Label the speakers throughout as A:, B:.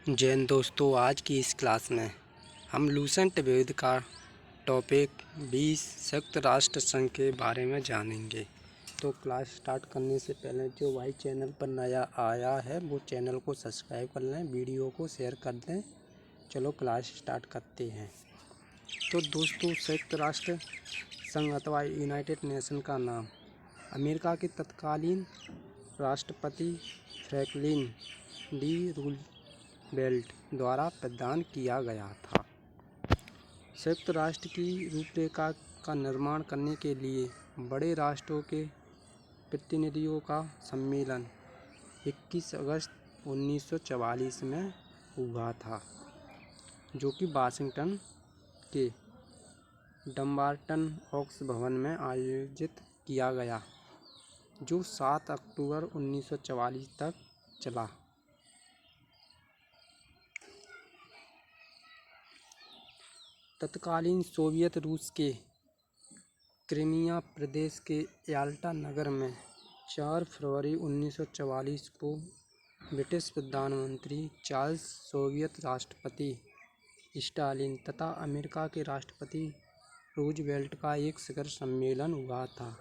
A: जय हिंद दोस्तों, आज की इस क्लास में हम लूसेंट विविध का टॉपिक 20 संयुक्त राष्ट्र संघ के बारे में जानेंगे। तो क्लास स्टार्ट करने से पहले जो भाई चैनल पर नया आया है वो चैनल को सब्सक्राइब कर लें, वीडियो को शेयर कर दें। चलो क्लास स्टार्ट करते हैं। तो दोस्तों, संयुक्त राष्ट्र संघ अथवा यूनाइटेड नेशन का नाम अमेरिका के तत्कालीन राष्ट्रपति फ्रैंकलिन डी रूजवेल्ट द्वारा प्रदान किया गया था। संयुक्त राष्ट्र की रूपरेखा का निर्माण करने के लिए बड़े राष्ट्रों के प्रतिनिधियों का सम्मेलन 21 अगस्त 1944 में हुआ था, जो कि वाशिंगटन के डम्बार्टन ओक्स भवन में आयोजित किया गया, जो 7 अक्टूबर 1944 तक चला। तत्कालीन सोवियत रूस के क्रीमिया प्रदेश के याल्टा नगर में 4 फरवरी 1944 को ब्रिटिश प्रधानमंत्री चार्ल्स, सोवियत राष्ट्रपति स्टालिन तथा अमेरिका के राष्ट्रपति रूजवेल्ट का एक शिखर सम्मेलन हुआ था,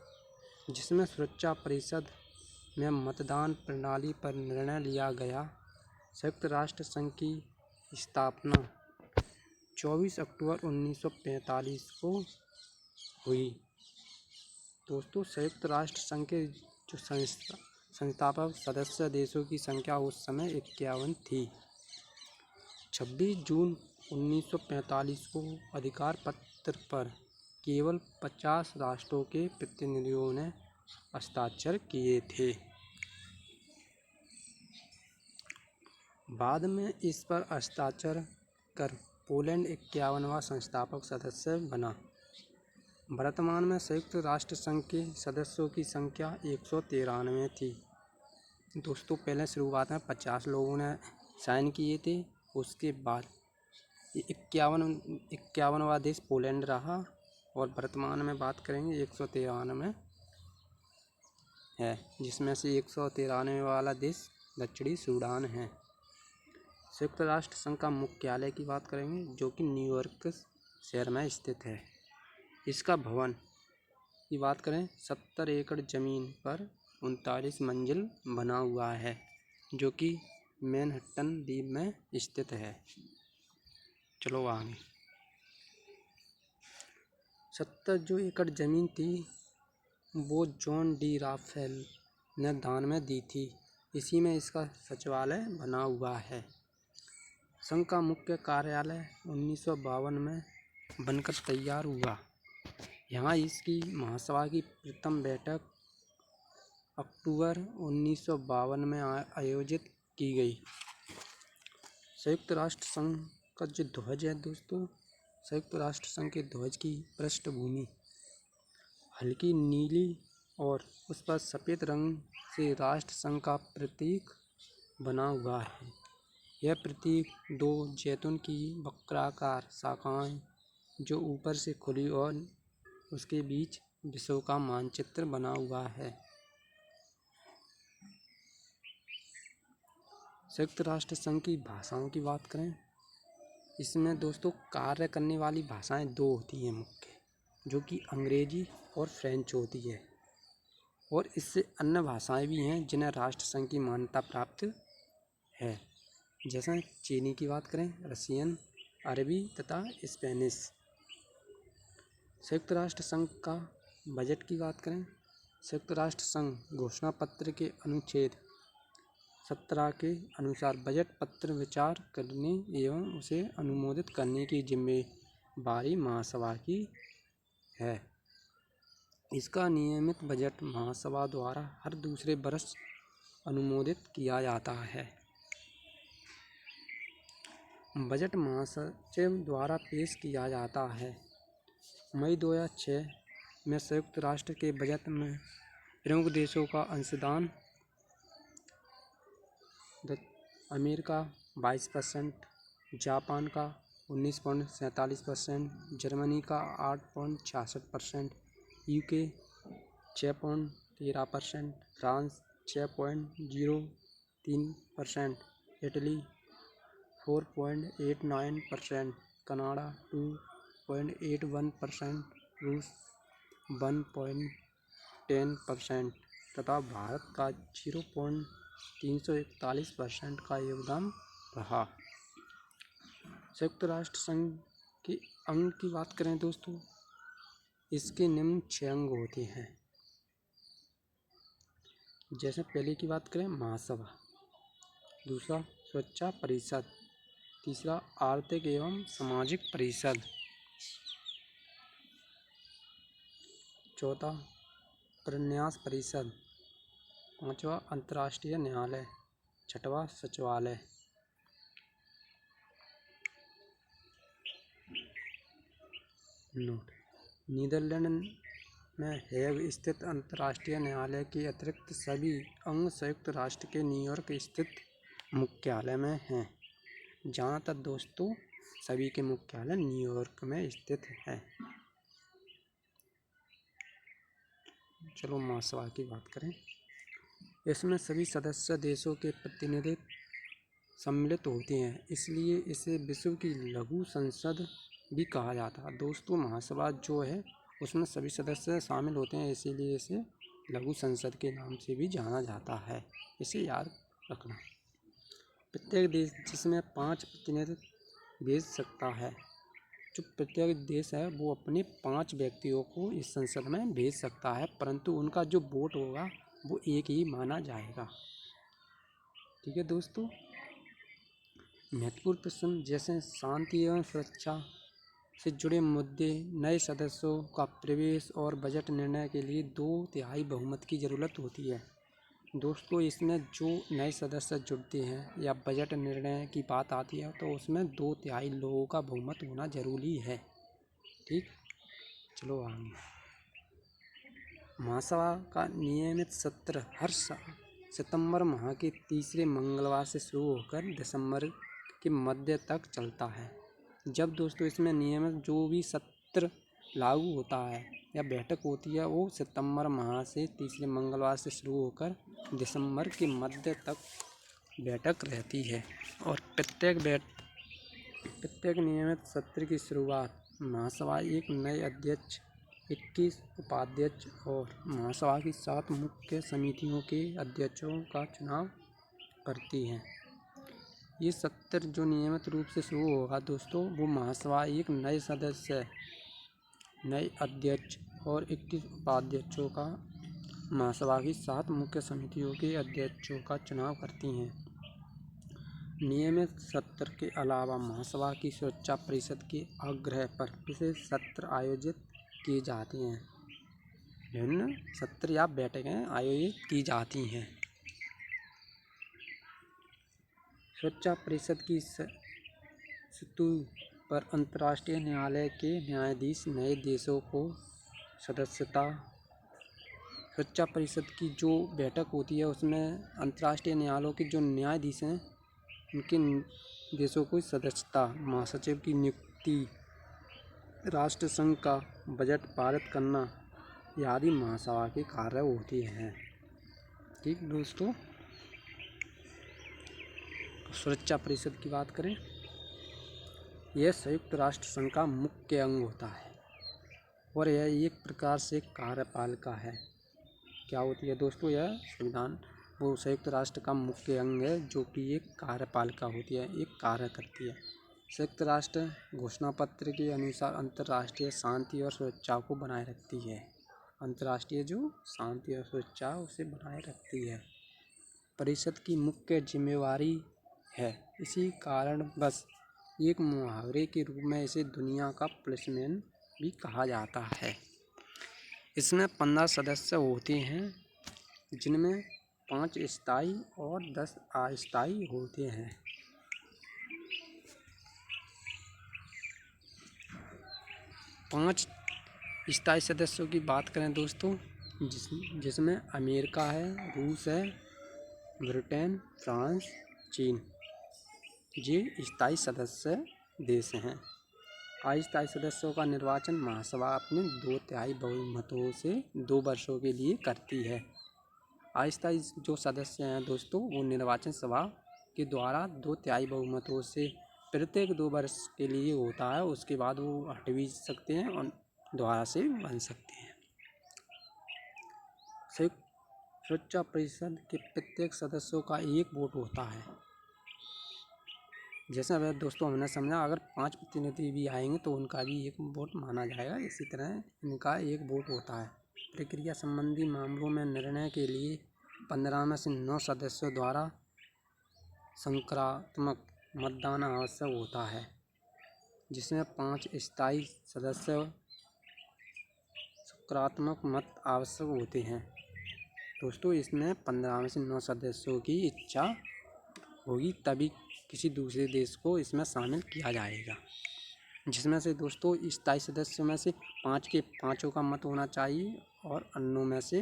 A: जिसमें सुरक्षा परिषद में मतदान प्रणाली पर निर्णय लिया गया। संयुक्त राष्ट्र संघ की स्थापना 24 अक्टूबर 1945 को हुई। दोस्तों, संयुक्त राष्ट्र संघ के जो संस्थापक सदस्य देशों की संख्या उस समय 51 थी। 26 जून 1945 को अधिकार पत्र पर केवल 50 राष्ट्रों के प्रतिनिधियों ने हस्ताक्षर किए थे। बाद में इस पर हस्ताक्षर कर पोलैंड 51वां संस्थापक सदस्य बना। वर्तमान में संयुक्त राष्ट्र संघ के सदस्यों की संख्या 193 थी। दोस्तों, पहले शुरुआत में 50 लोगों ने साइन किए थे, उसके बाद 51वां देश पोलैंड रहा और वर्तमान में बात करेंगे 193 है, जिसमें से 193 वाला देश दक्षिणी सूडान है। संयुक्त राष्ट्र संघ का मुख्यालय की बात करेंगे, जो कि न्यूयॉर्क शहर में स्थित है। इसका भवन की बात करें 70 एकड़ जमीन पर 39 मंजिल बना हुआ है, जो कि मैनहट्टन द्वीप में स्थित है। चलो आगे। 70 जो एकड़ जमीन थी वो जॉन डी राफेल ने दान में दी थी। इसी में इसका सचिवालय बना हुआ है। संघ का मुख्य कार्यालय 1952 में बनकर तैयार हुआ। यहाँ इसकी महासभा की प्रथम बैठक अक्टूबर 1952 में आयोजित की गई। संयुक्त राष्ट्र संघ का जो ध्वज है दोस्तों, संयुक्त राष्ट्र संघ के ध्वज की पृष्ठभूमि हल्की नीली और उस पर सफ़ेद रंग से राष्ट्र संघ का प्रतीक बना हुआ है। यह प्रतीक 2 जैतून की वक्राकार शाखाएं जो ऊपर से खुली और उसके बीच विश्व का मानचित्र बना हुआ है। संयुक्त राष्ट्र संघ की भाषाओं की बात करें, इसमें दोस्तों कार्य करने वाली भाषाएं 2 होती हैं मुख्य, जो कि अंग्रेजी और फ्रेंच होती है, और इससे अन्य भाषाएं भी हैं जिन्हें राष्ट्र संघ की मान्यता प्राप्त है। जैसे चीनी की बात करें, रशियन, अरबी तथा स्पेनिश। संयुक्त राष्ट्र संघ का बजट की बात करें, संयुक्त राष्ट्र संघ घोषणा पत्र के अनुच्छेद 17 के अनुसार बजट पत्र विचार करने एवं उसे अनुमोदित करने की जिम्मेदारी महासभा की है। इसका नियमित बजट महासभा द्वारा हर दूसरे वर्ष अनुमोदित किया जाता है। बजट महासचिव द्वारा पेश किया जाता है। मई 2006 में संयुक्त राष्ट्र के बजट में प्रमुख देशों का अंशदान अमेरिका 22%, जापान का 19.47%, जर्मनी का 8.66%, यूके 6.13%, फ्रांस 6.03%, इटली 4.89%, कनाडा 2.81%, रूस 1.10% तथा भारत का 0.341% का योगदान रहा। संयुक्त राष्ट्र संघ के अंग की बात करें दोस्तों, इसके निम्न 6 अंग होते हैं। जैसे पहले की बात करें महासभा, दूसरा सुरक्षा परिषद, तीसरा आर्थिक एवं सामाजिक परिषद, चौथा प्रन्यास परिषद, पांचवा अंतर्राष्ट्रीय न्यायालय, छठवां सचिवालय। नोट, नीदरलैंड में हेग स्थित अंतर्राष्ट्रीय न्यायालय के अतिरिक्त सभी अंग संयुक्त राष्ट्र के न्यूयॉर्क स्थित मुख्यालय में हैं। जहाँ तक दोस्तों सभी के मुख्यालय न्यूयॉर्क में स्थित है। चलो महासभा की बात करें। इसमें सभी सदस्य देशों के प्रतिनिधि सम्मिलित होते हैं, इसलिए इसे विश्व की लघु संसद भी कहा जाता है। दोस्तों महासभा जो है उसमें सभी सदस्य शामिल होते हैं, इसीलिए इसे लघु संसद के नाम से भी जाना जाता है। इसे याद रखना। प्रत्येक देश जिसमें 5 प्रतिनिधि भेज सकता है, जो प्रत्येक देश है वो अपने 5 व्यक्तियों को इस संसद में भेज सकता है, परंतु उनका जो वोट होगा वो एक ही माना जाएगा। ठीक है दोस्तों। महत्वपूर्ण प्रश्न जैसे शांति एवं सुरक्षा से जुड़े मुद्दे, नए सदस्यों का प्रवेश और बजट निर्णय के लिए 2/3 बहुमत की ज़रूरत होती है। दोस्तों इसमें जो नए सदस्य जुड़ते हैं या बजट निर्णय की बात आती है तो उसमें 2/3 लोगों का बहुमत होना जरूरी है। ठीक, चलो आगे। महासभा का नियमित सत्र हर सितंबर माह के तीसरे मंगलवार से शुरू होकर दिसंबर के मध्य तक चलता है। जब दोस्तों इसमें नियमित जो भी सत्र लागू होता है या बैठक होती है वो सितंबर माह से तीसरे मंगलवार से शुरू होकर दिसंबर के मध्य तक बैठक रहती है। और प्रत्येक नियमित सत्र की शुरुआत महासभा एक नए अध्यक्ष, 21 उपाध्यक्ष और महासभा की 7 मुख्य समितियों के अध्यक्षों का चुनाव करती है। ये सत्र जो नियमित रूप से शुरू होगा दोस्तों, वो महासभा एक नए सदस्य, नए अध्यक्ष और 21 उपाध्यक्षों का महासभा की 7 मुख्य समितियों के अध्यक्षों का चुनाव करती हैं। नियमित सत्र के अलावा महासभा की सुरक्षा परिषद के आग्रह पर विशेष सत्र आयोजित किए जाते हैं। विभिन्न सत्र या बैठकें आयोजित की जाती हैं। सुरक्षा परिषद की सतह पर अंतर्राष्ट्रीय न्यायालय के न्यायाधीश नए देशों को सदस्यता। सुरक्षा परिषद की जो बैठक होती है उसमें अंतर्राष्ट्रीय न्यायालयों के जो न्यायाधीश हैं उनके देशों को सदस्यता, महासचिव की नियुक्ति, राष्ट्र संघ का बजट पारित करना आदि महासभा के कार्य होते हैं। ठीक दोस्तों, सुरक्षा परिषद की बात करें, यह संयुक्त राष्ट्र संघ का मुख्य अंग होता है और यह एक प्रकार से कार्यपालिका है। क्या होती है दोस्तों? यह संविधान वो संयुक्त राष्ट्र का मुख्य अंग है जो कि एक कार्यपालिका होती है, एक कार्य करती है। संयुक्त राष्ट्र घोषणा पत्र के अनुसार अंतर्राष्ट्रीय शांति और सुरक्षा को बनाए रखती है। अंतर्राष्ट्रीय जो शांति और सुरक्षा उसे बनाए रखती है, परिषद की मुख्य जिम्मेवारी है। इसी कारण बस एक मुहावरे के रूप में इसे दुनिया का पुलिसमैन भी कहा जाता है। इसमें 15 सदस्य होते हैं जिनमें 5 स्थायी और 10 अस्थायी होते हैं। पाँच स्थायी सदस्यों की बात करें दोस्तों, जिसमें अमेरिका है, रूस है, ब्रिटेन, फ्रांस, चीन, ये स्थायी सदस्य देश हैं। अस्थायी सदस्यों का निर्वाचन महासभा अपने 2/3 बहुमतों से 2 वर्षों के लिए करती है। अस्थायी जो सदस्य हैं दोस्तों वो निर्वाचन सभा के द्वारा 2/3 बहुमतों से प्रत्येक 2 वर्ष के लिए होता है। उसके बाद वो हट भी सकते हैं और दोबारा से बन सकते हैं। संयुक्त सुरक्षा परिषद के प्रत्येक सदस्यों का एक वोट होता है। जैसा वह दोस्तों हमने समझा, अगर 5 प्रतिनिधि भी आएंगे तो उनका भी एक वोट माना जाएगा। इसी तरह इनका एक वोट होता है। प्रक्रिया संबंधी मामलों में निर्णय के लिए 15 में से 9 सदस्यों द्वारा संक्रात्मक मतदान आवश्यक होता है, जिसमें 5 स्थायी सदस्य सकारात्मक मत आवश्यक होते हैं। दोस्तों, इसमें 15 में से 9 सदस्यों की इच्छा होगी तभी किसी दूसरे देश को इसमें शामिल किया जाएगा। जिसमें से दोस्तों स्थायी सदस्यों में से 5 के 5 का मत होना चाहिए और अन्यों में से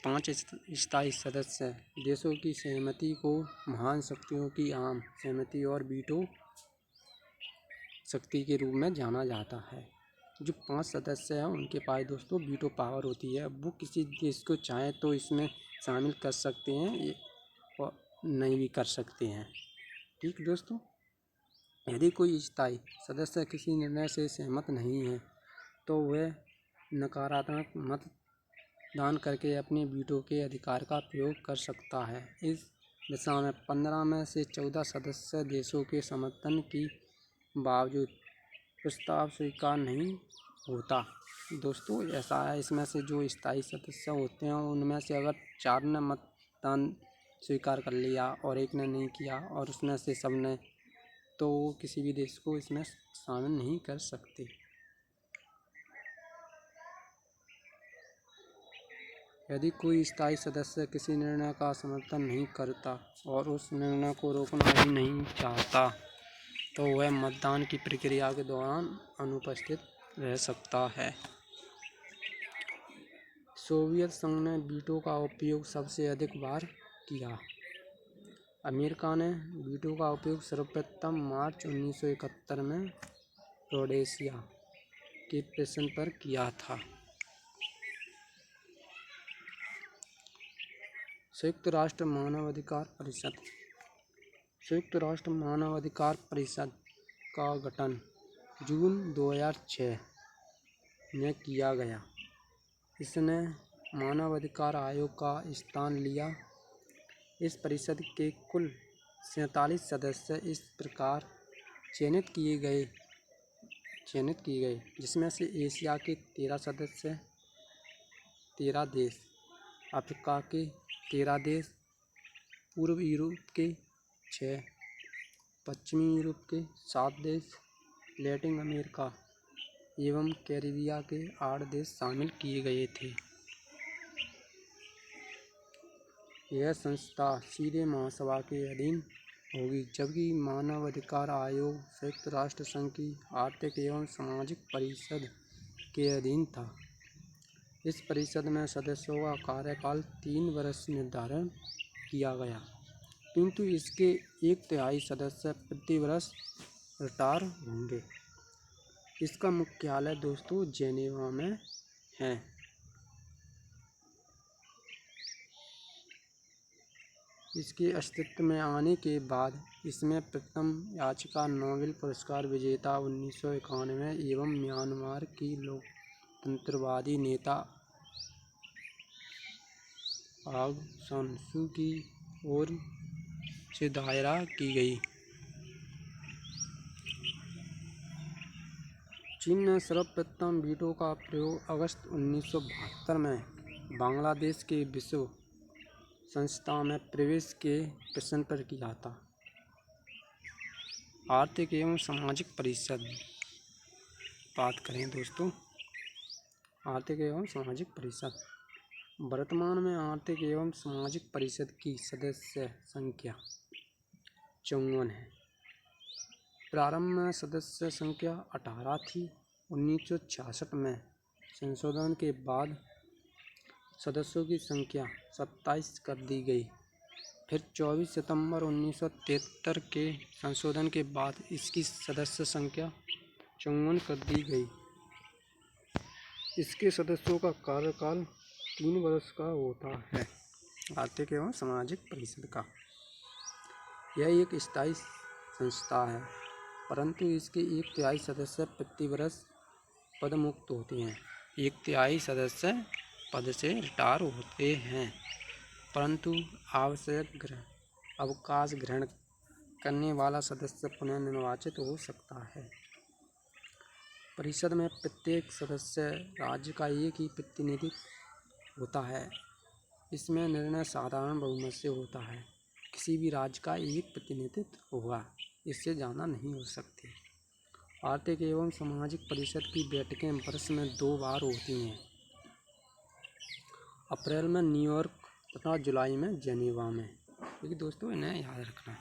A: 5 स्थायी सदस्य देशों की सहमति को महान शक्तियों की आम सहमति और वीटो शक्ति के रूप में जाना जाता है। जो 5 सदस्य हैं उनके पास दोस्तों वीटो पावर होती है। वो किसी देश को चाहे तो इसमें शामिल कर सकते हैं और नहीं भी कर सकते हैं। ठीक दोस्तों, यदि कोई स्थायी सदस्य किसी निर्णय से सहमत नहीं है तो वह नकारात्मक मतदान करके अपने वीटो के अधिकार का प्रयोग कर सकता है। इस दिशा में 15 में से 14 सदस्य देशों के समर्थन की बावजूद प्रस्ताव स्वीकार नहीं होता। दोस्तों ऐसा है, इसमें से जो स्थायी सदस्य होते हैं उनमें से अगर 4 ने मतदान स्वीकार कर लिया और 1 ने नहीं किया और उसमें से सब ने, तो किसी भी देश को इसमें शामिल नहीं कर सकते। यदि कोई स्थायी सदस्य किसी निर्णय का समर्थन नहीं करता और उस निर्णय को रोकना भी नहीं चाहता तो वह मतदान की प्रक्रिया के दौरान अनुपस्थित रह सकता है। सोवियत संघ ने वीटो का उपयोग सबसे अधिक बार किया। अमेरिका ने वीटो का उपयोग सर्वप्रथम मार्च 1971 में रोडेशिया के प्रश्न पर किया था। संयुक्त राष्ट्र मानवाधिकार परिषद। संयुक्त राष्ट्र मानवाधिकार परिषद का गठन जून 2006 में किया गया। इसने मानवाधिकार आयोग का स्थान लिया। इस परिषद के कुल 47 सदस्य इस प्रकार चयनित किए गए, जिसमें से एशिया के 13 सदस्य, 13 देश, अफ्रीका के 13 देश, पूर्व यूरोप के 6, पश्चिमी यूरोप के 7 देश, लैटिन अमेरिका एवं कैरिबिया के 8 देश शामिल किए गए थे। यह संस्था सीधे महासभा के अधीन होगी, जबकि मानवाधिकार आयोग संयुक्त राष्ट्र संघ की आर्थिक एवं सामाजिक परिषद के अधीन था। इस परिषद में सदस्यों का कार्यकाल 3 वर्ष निर्धारण किया गया, किंतु इसके 1/3 सदस्य प्रति वर्ष रिटायर होंगे। इसका मुख्यालय दोस्तों जेनेवा में है। इसके अस्तित्व में आने के बाद इसमें प्रथम याचिका नोबेल पुरस्कार विजेता 1991 एवं म्यांमार की लोकतंत्रवादी नेता आंग सान सू की ओर से दायर की गई। चीन ने सर्वप्रथम वीटो का प्रयोग अगस्त 1972 में बांग्लादेश के विश्व संस्था में प्रवेश के प्रश्न पर किया था। आर्थिक एवं सामाजिक परिषद बात करें दोस्तों, आर्थिक एवं सामाजिक परिषद वर्तमान में आर्थिक एवं सामाजिक परिषद की सदस्य संख्या 54 है। प्रारंभ में सदस्य संख्या 18 थी। 1966 में संशोधन के बाद सदस्यों की संख्या 27 कर दी गई। फिर 24 सितंबर 1973 के संशोधन के बाद इसकी सदस्य संख्या 54 कर दी गई। इसके सदस्यों का कार्यकाल 3 वर्ष का होता है। आर्थिक एवं सामाजिक परिषद का। यह एक स्थायी संस्था है, परंतु इसके 1/3 सदस्य प्रतिवर्ष पदमुक्त होते हैं। 1/3 सदस्य पद से रिटायर होते हैं, परंतु आवश्यक अवकाश ग्रहण करने वाला सदस्य पुनः निर्वाचित हो सकता है। परिषद में प्रत्येक सदस्य राज्य का एक ही प्रतिनिधित्व होता है। इसमें निर्णय साधारण बहुमत से होता है। किसी भी राज्य का एक प्रतिनिधित्व होगा, इससे ज़्यादा नहीं हो सकते। आर्थिक एवं सामाजिक परिषद की बैठकें वर्ष में 2 बार होती हैं, अप्रैल में न्यूयॉर्क तथा जुलाई में जेनेवा में। क्योंकि दोस्तों इन्हें याद रखना है।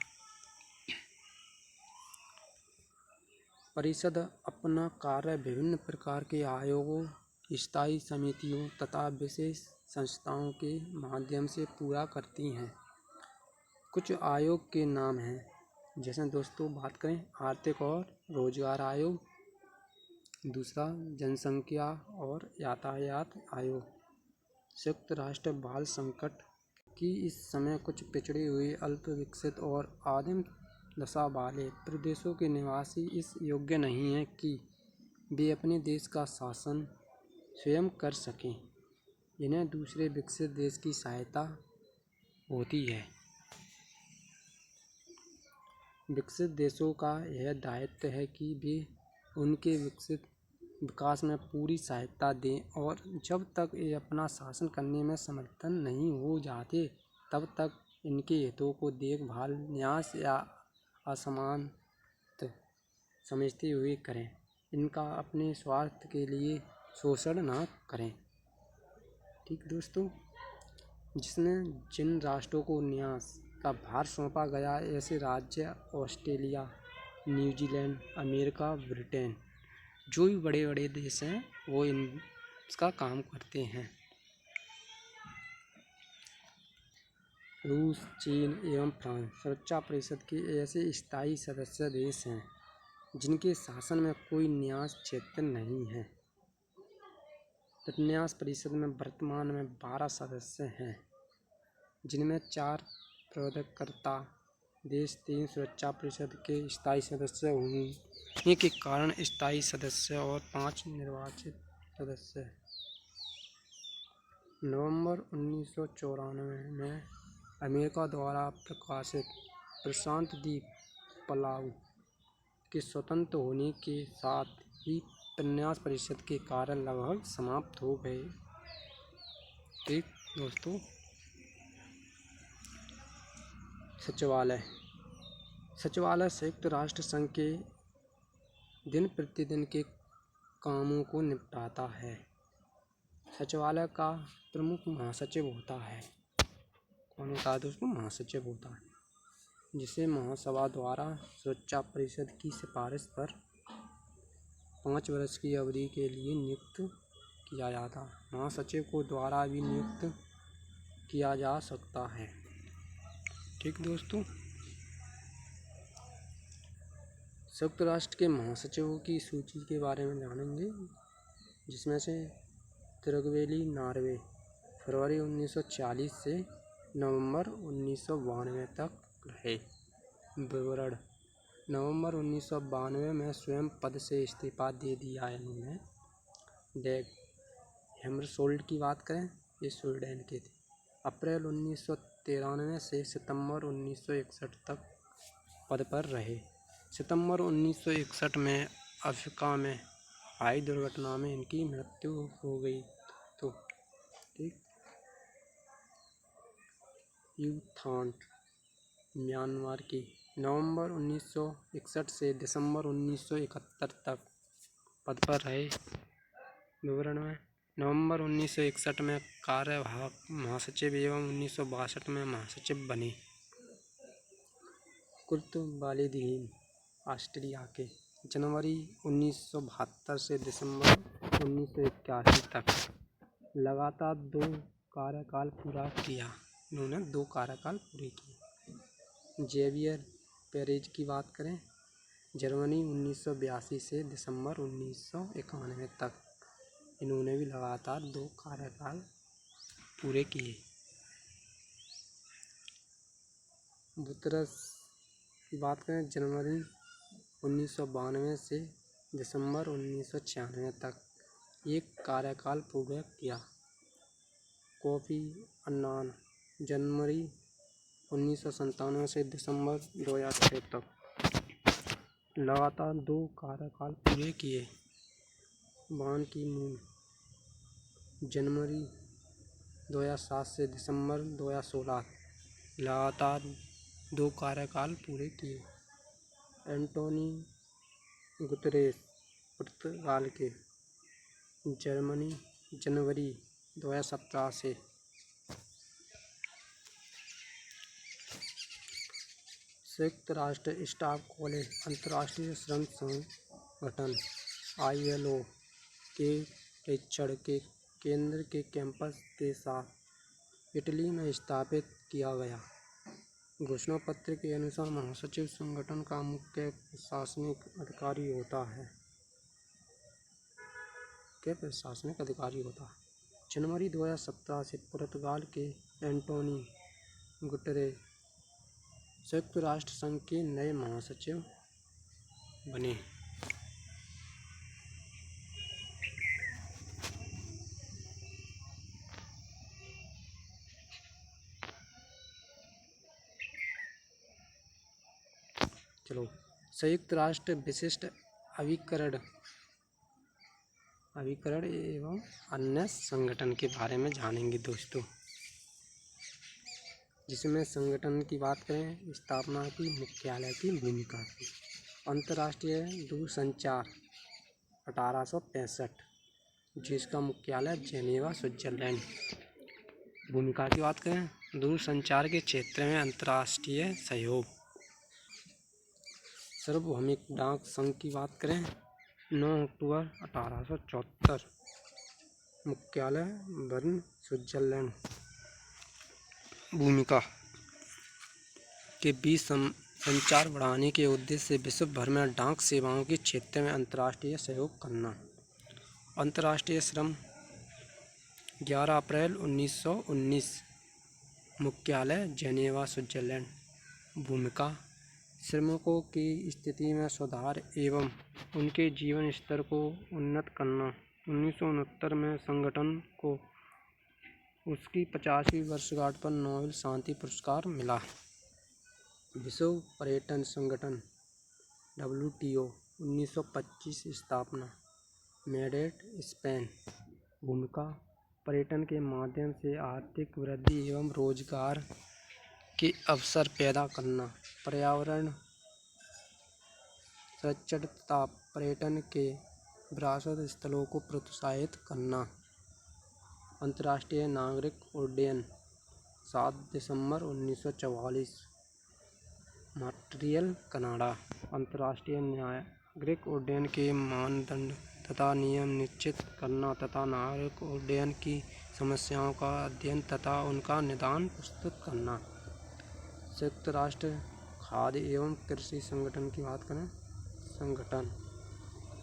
A: परिषद अपना कार्य विभिन्न प्रकार के आयोगों, स्थायी समितियों तथा विशेष संस्थाओं के माध्यम से पूरा करती हैं। कुछ आयोग के नाम हैं, जैसे दोस्तों बात करें आर्थिक और रोजगार आयोग, दूसरा जनसंख्या और यातायात आयोग, संयुक्त राष्ट्र बाल संकट की इस समय कुछ पिछड़े हुए, अल्प विकसित और आदिम दशा वाले प्रदेशों के निवासी इस योग्य नहीं हैं कि वे अपने देश का शासन स्वयं कर सकें। इन्हें दूसरे विकसित देश की सहायता होती है। विकसित देशों का यह दायित्व है कि वे उनके विकास में पूरी सहायता दें और जब तक ये अपना शासन करने में समर्थ नहीं हो जाते, तब तक इनके हितों को देखभाल, न्यास या असमानता समझते हुए करें। इनका अपने स्वार्थ के लिए शोषण न करें। ठीक दोस्तों, जिन राष्ट्रों को न्यास का भार सौंपा गया, ऐसे राज्य ऑस्ट्रेलिया, न्यूजीलैंड, अमेरिका, ब्रिटेन, जो भी बड़े बड़े देश हैं वो इसका काम करते हैं। रूस, चीन एवं फ्रांस सुरक्षा परिषद के ऐसे स्थायी सदस्य देश हैं जिनके शासन में कोई न्यास क्षेत्र नहीं है। न्यास परिषद में वर्तमान में 12 सदस्य हैं, जिनमें 4 प्रबंधकर्ता देश, 3 सुरक्षा परिषद के स्थायी सदस्य होने के कारण स्थायी सदस्य और 5 निर्वाचित सदस्य। नवंबर 1994 में अमेरिका द्वारा प्रकाशित प्रशांत द्वीप पलाउ के स्वतंत्र होने के साथ ही न्यास परिषद के कार्य लगभग समाप्त हो गए। ठीक दोस्तों, सचिवालय संयुक्त राष्ट्र संघ के दिन प्रतिदिन के कामों को निपटाता है। सचिवालय का प्रमुख महासचिव होता है। कौन होता है दोस्तों? महासचिव होता है, जिसे महासभा द्वारा सुरक्षा परिषद की सिफारिश पर 5 वर्ष की अवधि के लिए नियुक्त किया जाता है। महासचिव को द्वारा भी नियुक्त किया जा सकता है। ठीक दोस्तों, संयुक्त राष्ट्र के महासचिवों की सूची के बारे में जानेंगे, जिसमें से त्रिगवेली नॉर्वे फरवरी 1940 से नवंबर 1992 तक रहे। विवरण: नवंबर 1992 में स्वयं पद से इस्तीफा दे दिया इन्होंने। डैग हैमरशोल्ड की बात करें, ये स्वीडन के थे। अप्रैल 1993 से सितंबर 1961 तक पद पर रहे। सितंबर 1961 में अफ्रीका में हवाई दुर्घटना में इनकी मृत्यु हो गई। तो ठीक, यू थाट म्यांमार की नवंबर 1961 से दिसंबर 1971 तक पद पर रहे। विवरण में नवंबर 1961 में कार्यवाहक महासचिव एवं 1962 में महासचिव बने। कुर्ट वालेदीन ऑस्ट्रिया के जनवरी 1972 से दिसंबर 1981 तक लगातार 2 कार्यकाल पूरा किया। इन्होंने 2 कार्यकाल पूरे किए। जेवियर पेरेज की बात करें, जर्मनी 1982 से दिसंबर 1991 तक इन्होंने भी लगातार 2 कार्यकाल पूरे किए। बुतरस की बात करें जनवरी 1992 से दिसंबर 1996 तक एक कार्यकाल पूरा किया। कोफी अन्नान जनवरी 1997 से दिसंबर 2006 तक लगातार 2 कार्यकाल पूरे किए। बान की मून जनवरी 2007 से दिसंबर 2016 लगातार 2 कार्यकाल पूरे किए। एंटोनी गुतरेस पुर्तगाल के जर्मनी जनवरी 2017 से संयुक्त राष्ट्र स्टाफ कॉलेज अंतर्राष्ट्रीय श्रम संगठन ILO के प्रशिक्षण के केंद्र के कैंपस के साथ इटली में स्थापित किया गया। घोषणा पत्र के अनुसार महासचिव संगठन का मुख्य प्रशासनिक अधिकारी होता है। जनवरी 2017 से पुर्तगाल के एंटोनी गुटरेस संयुक्त राष्ट्र संघ के नए महासचिव बने। चलो संयुक्त राष्ट्र विशिष्ट अभिकरण एवं अन्य संगठन के बारे में जानेंगे दोस्तों, जिसमें संगठन की बात करें स्थापना की, मुख्यालय की, भूमिका की। अंतर्राष्ट्रीय दूरसंचार 1865 जिसका मुख्यालय जेनेवा स्विट्जरलैंड। भूमिका की बात करें दूरसंचार के क्षेत्र में अंतर्राष्ट्रीय सहयोग। सार्वभौमिक डाक संघ की बात करें 9 अक्टूबर 1874 मुख्यालय बर्न स्विट्जरलैंड। भूमिका के बीच संचार बढ़ाने के उद्देश्य से विश्व भर में डाक सेवाओं के क्षेत्र में अंतर्राष्ट्रीय सहयोग करना। अंतर्राष्ट्रीय श्रम 11 अप्रैल 1919 मुख्यालय जेनेवा स्विट्जरलैंड। भूमिका श्रमिकों की स्थिति में सुधार एवं उनके जीवन स्तर को उन्नत करना। 1969 में संगठन को उसकी 50वीं वर्षगांठ पर नोबेल शांति पुरस्कार मिला। विश्व पर्यटन संगठन WTO 1925 स्थापना मैड्रिड स्पेन। भूमिका पर्यटन के माध्यम से आर्थिक वृद्धि एवं रोजगार के अवसर पैदा करना। पर्यावरण संरक्षण तथा पर्यटन के विरासत स्थलों को प्रोत्साहित करना। अंतर्राष्ट्रीय नागरिक उड्डयन 7 दिसंबर 1944 मॉन्ट्रियल कनाडा। अंतर्राष्ट्रीय नागरिक उड्डयन के मानदंड तथा नियम निश्चित करना तथा नागरिक उड्डयन की समस्याओं का अध्ययन तथा उनका निदान प्रस्तुत करना। संयुक्त राष्ट्र खाद्य एवं कृषि संगठन की बात करें संगठन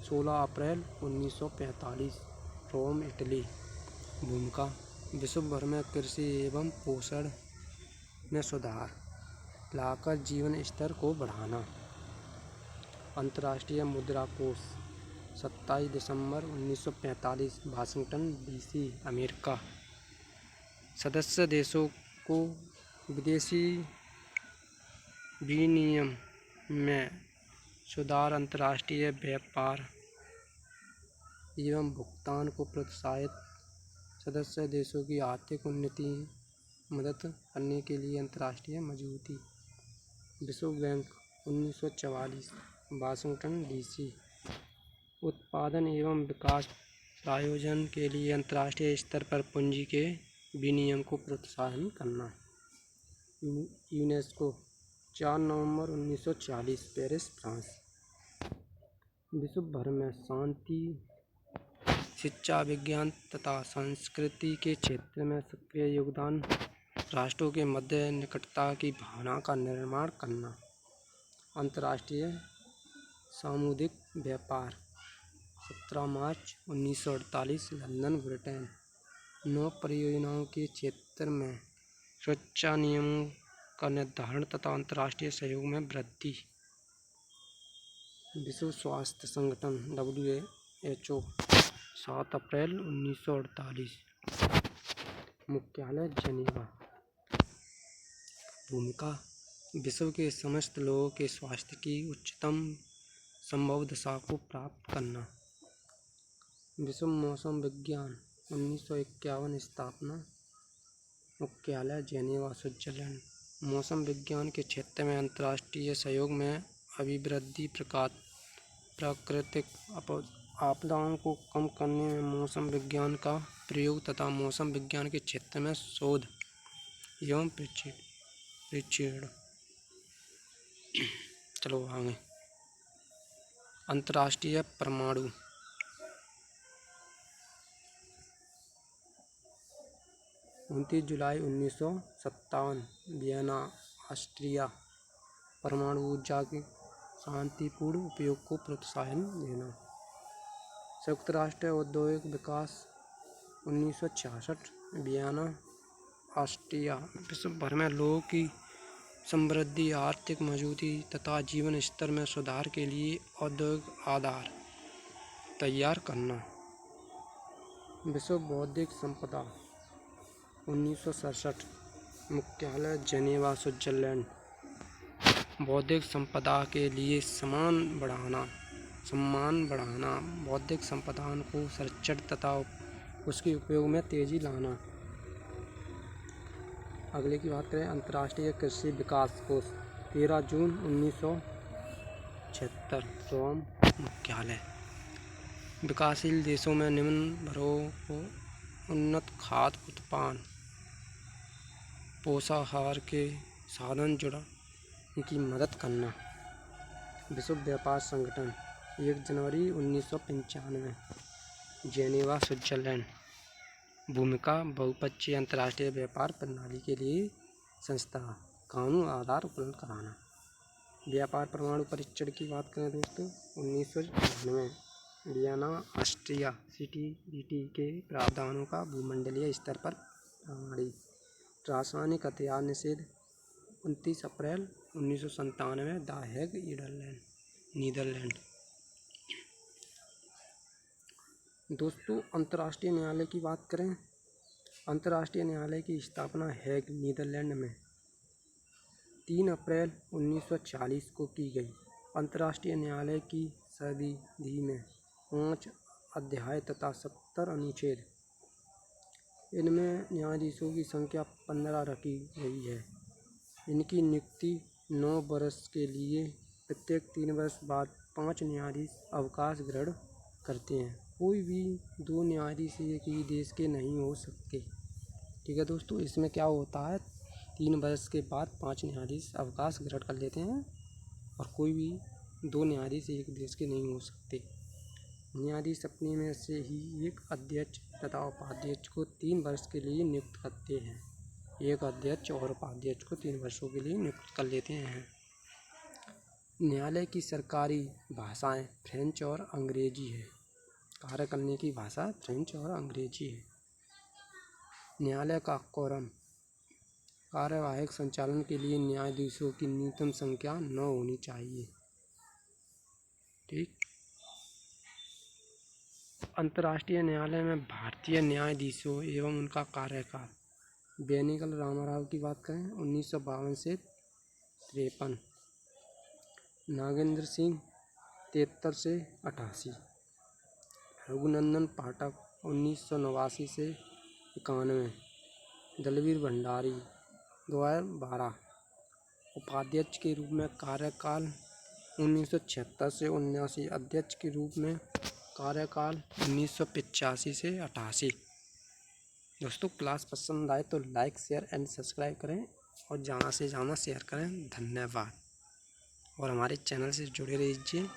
A: 16 अप्रैल 1945 रोम इटली। भूमिका विश्व भर में कृषि एवं पोषण में सुधार लाकर जीवन स्तर को बढ़ाना। अंतर्राष्ट्रीय मुद्रा कोष 27 दिसंबर 1945 वाशिंगटन DC अमेरिका। सदस्य देशों को विदेशी विनिमय में सुधार, अंतर्राष्ट्रीय व्यापार एवं भुगतान को प्रोत्साहित, सदस्य देशों की आर्थिक उन्नति मदद करने के लिए अंतर्राष्ट्रीय मजबूती। विश्व बैंक 1944 वाशिंगटन DC। उत्पादन एवं विकास प्रायोजन के लिए अंतर्राष्ट्रीय स्तर पर पूंजी के विनिमय को प्रोत्साहन करना। यूनेस्को 4 नवंबर 1940 पेरिस फ्रांस। विश्व भर में शांति, शिक्षा, विज्ञान तथा संस्कृति के क्षेत्र में सक्रिय योगदान, राष्ट्रों के मध्य निकटता की भावना का निर्माण करना। अंतर्राष्ट्रीय सामुदायिक व्यापार 17 मार्च 1948 लंदन ब्रिटेन। 9 परियोजनाओं के क्षेत्र में सुरक्षा नियमों का निर्धारण तथा अंतर्राष्ट्रीय सहयोग में वृद्धि। विश्व स्वास्थ्य संगठन WHO 7 अप्रैल 1948। मुख्यालय जेनेवा। भूमिका विश्व के समस्त लोगों के स्वास्थ्य की उच्चतम संभव दशा को प्राप्त करना। विश्व मौसम विज्ञान 1951 स्थापना। मुख्यालय जेनेवा स्विट्जरलैंड। मौसम विज्ञान के क्षेत्र में अंतर्राष्ट्रीय सहयोग में अभिवृद्धि। प्राकृतिक आपदाओं को कम करने में मौसम विज्ञान का प्रयोग तथा मौसम विज्ञान के क्षेत्र में शोध एवं प्रशिक्षण। चलो आगे। अंतर्राष्ट्रीय परमाणु 29 जुलाई 1957 वियना ऑस्ट्रिया। परमाणु ऊर्जा के शांतिपूर्ण उपयोग को प्रोत्साहन देना। संयुक्त राष्ट्र औद्योगिक विकास 1966 वियना ऑस्ट्रिया। विश्व भर में लोगों की समृद्धि, आर्थिक मजबूती तथा जीवन स्तर में सुधार के लिए औद्योगिक आधार तैयार करना। विश्व बौद्धिक संपदा 1967। मुख्यालय जेनेवा स्विट्जरलैंड। बौद्धिक संपदा के लिए सम्मान बढ़ाना, बौद्धिक संपदा को संरक्षण तथा उसके उपयोग में तेजी लाना। अगले की बात करें, अंतर्राष्ट्रीय कृषि विकास कोष 13 जून 1976 रोम। मुख्यालय। विकासशील देशों में निम्न वर्गों को उन्नत खाद्य उत्पादन, पोषाहार के साधन जुटाने की मदद करना। विश्व व्यापार संगठन 1 जनवरी 1995 जेनेवा स्विट्जरलैंड। भूमिका बहुपक्षीय अंतर्राष्ट्रीय व्यापार प्रणाली के लिए संस्था, कानून आधार उपलब्ध कराना। व्यापार परमाणु परीक्षण की बात करें दोस्तों 1999 वियना ऑस्ट्रिया। CTBT के प्रावधानों का भूमंडलीय स्तर पर प्रमाणित। रासायनिक हथियार निषेध 29 अप्रैल 1997 द हेग नीदरलैंड। दोस्तों अंतर्राष्ट्रीय न्यायालय की बात करें, अंतर्राष्ट्रीय न्यायालय की स्थापना हेग नीदरलैंड में 3 अप्रैल 1940 को की गई। अंतर्राष्ट्रीय न्यायालय की संविधि में 5 अध्याय तथा 70 अनुच्छेद। इनमें न्यायाधीशों की संख्या 15 रखी गई है। इनकी नियुक्ति 9 वर्ष के लिए, प्रत्येक 3 वर्ष बाद 5 न्यायाधीश अवकाश ग्रहण करते हैं। कोई भी 2 न्यायाधीश एक ही देश के नहीं हो सकते। ठीक है दोस्तों, इसमें क्या होता है, 3 वर्ष के बाद 5 न्यायाधीश अवकाश ग्रहण कर लेते हैं और कोई भी 2 न्यायाधीश एक देश के नहीं हो सकते। न्यायाधीश अपने में से ही एक अध्यक्ष तथा उपाध्यक्ष को 3 वर्ष के लिए नियुक्त करते हैं। एक अध्यक्ष और उपाध्यक्ष को 3 वर्षों के लिए नियुक्त कर लेते हैं। न्यायालय की सरकारी भाषाएं फ्रेंच और अंग्रेजी है। कार्य करने की भाषा फ्रेंच और अंग्रेजी है। न्यायालय का कोरम, कार्यवाहिक संचालन के लिए न्यायाधीशों की न्यूनतम संख्या 9 होनी चाहिए। ठीक। अंतर्राष्ट्रीय न्यायालय में भारतीय न्यायाधीशों एवं उनका कार्यकाल। बेनीगल रामाराव की बात करें 1952 से 53। नागेंद्र सिंह 73 से 88। रघुनंदन पाठक 1989 से 91। दलवीर भंडारी 2012। उपाध्यक्ष के रूप में कार्यकाल 1976 से 79। अध्यक्ष के रूप में कार्यकाल 1985 से 88। दोस्तों क्लास पसंद आए तो लाइक, शेयर एंड सब्सक्राइब करें और ज़्यादा से ज़्यादा शेयर करें। धन्यवाद और हमारे चैनल से जुड़े रहिए।